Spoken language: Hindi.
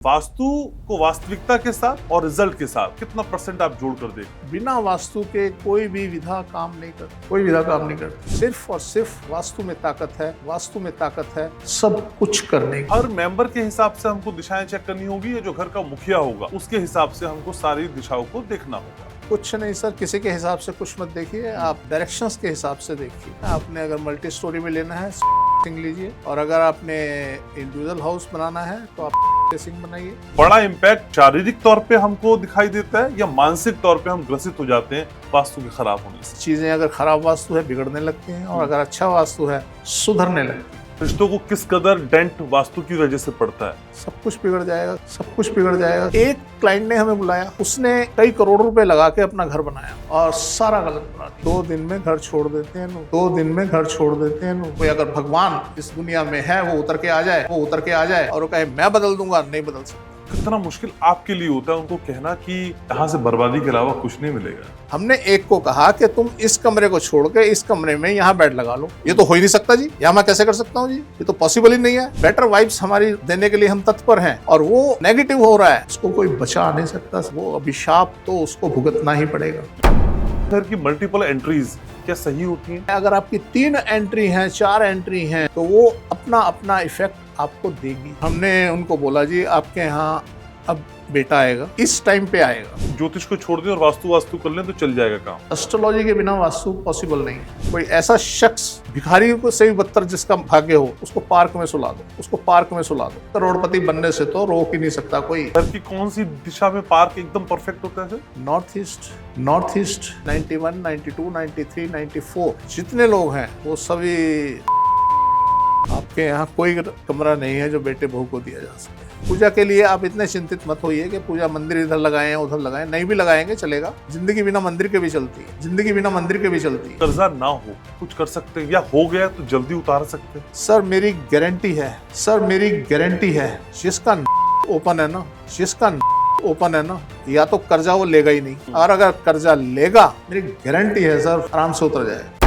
वास्तु को वास्तविकता के साथ और रिजल्ट के साथ कितना % आप जोड़ कर दें? बिना वास्तु के कोई भी विधा काम नहीं करती, कोई विधा काम नहीं करती। सिर्फ और सिर्फ वास्तु में ताकत है, वास्तु में ताकत है सब कुछ करने की। हर मेंबर के हिसाब से हमको दिशाएं चेक करनी होगी, या जो घर का मुखिया होगा उसके हिसाब से हमको सारी दिशाओं को देखना होगा? कुछ नहीं सर, किसी के हिसाब से कुछ मत देखिए, आप डायरेक्शंस के हिसाब से देखिए। आपने अगर मल्टी स्टोरी में लेना है सिंग लीजिए, और अगर आपने इंडिविजुअल हाउस बनाना है तो आप सिंग बनाइए। बड़ा इम्पैक्ट शारीरिक तौर पे हमको दिखाई देता है या मानसिक तौर पे हम ग्रसित हो जाते हैं वास्तु के खराब होने से? चीजें अगर खराब वास्तु है बिगड़ने लगती हैं, और अगर अच्छा वास्तु है सुधरने लगती है। रिश्तों को किस कदर डेंट वास्तु की वजह से पड़ता है? सब कुछ बिगड़ जाएगा, सब कुछ बिगड़ जाएगा। एक क्लाइंट ने हमें बुलाया, उसने कई करोड़ रुपए लगा के अपना घर बनाया और सारा गलत बना दिया। 2 दिन में घर छोड़ देते हैं लोग, 2 दिन में घर छोड़ देते हैं लोग। कोई अगर भगवान इस दुनिया में है वो उतर के आ जाए और वो कहे मैं बदल दूंगा, नहीं बदल सकता। कितना मुश्किल आपके लिए होता है उनको कहना कि यहाँ से बर्बादी के अलावा कुछ नहीं मिलेगा। हमने एक को कहा कि तुम इस कमरे को छोड़ के इस कमरे में यहाँ बेड लगा लो। ये तो हो ही नहीं सकता जी, यहाँ मैं कैसे कर सकता हूँ जी, ये तो पॉसिबल ही नहीं है। बेटर वाइब्स हमारी देने के लिए हम तत्पर हैं, और वो नेगेटिव हो रहा है, उसको कोई बचा नहीं सकता। वो अभिशाप तो उसको भुगतना ही पड़ेगा। घर की मल्टीपल एंट्रीज क्या सही होती हैं? अगर आपकी 3 एंट्री हैं, 4 एंट्री हैं, तो वो अपना अपना इफेक्ट आपको देगी। हमने उनको बोला जी आपके यहाँ अब बेटा आएगा, इस टाइम पे आएगा। ज्योतिष को छोड़ दें और वास्तु कर लें तो चल जाएगा काम। एस्ट्रोलॉजी के बिना वास्तु पॉसिबल नहीं है। कोई ऐसा शख्स भिखारी को से भी बदतर जिसका भाग्य हो, उसको पार्क में सुला दो, उसको पार्क में सुला दो। करोड़पति बनने से तो रोक ही नहीं सकता कोई। घर की कौन सी दिशा में पार्क एकदम परफेक्ट होता है? नॉर्थ ईस्ट 91, 92, 93, 94 जितने लोग हैं वो सभी। आपके यहाँ कोई कमरा नहीं है जो बेटे बहू को दिया जा सके। पूजा के लिए आप इतने चिंतित मत होइए कि पूजा मंदिर इधर लगाए उधर लगाए, नहीं भी लगाएंगे चलेगा। जिंदगी बिना मंदिर के भी चलती है, जिंदगी बिना मंदिर के भी चलती है। कर्जा ना हो कुछ कर सकते हैं, या हो गया तो जल्दी उतार सकते हैं? सर मेरी गारंटी है, सर मेरी गारंटी है, जिसका ओपन है ना, जिसका ओपन है ना, या तो कर्जा वो लेगा ही नहीं, और अगर कर्जा लेगा मेरी गारंटी है सर आराम से उतर जाएगा।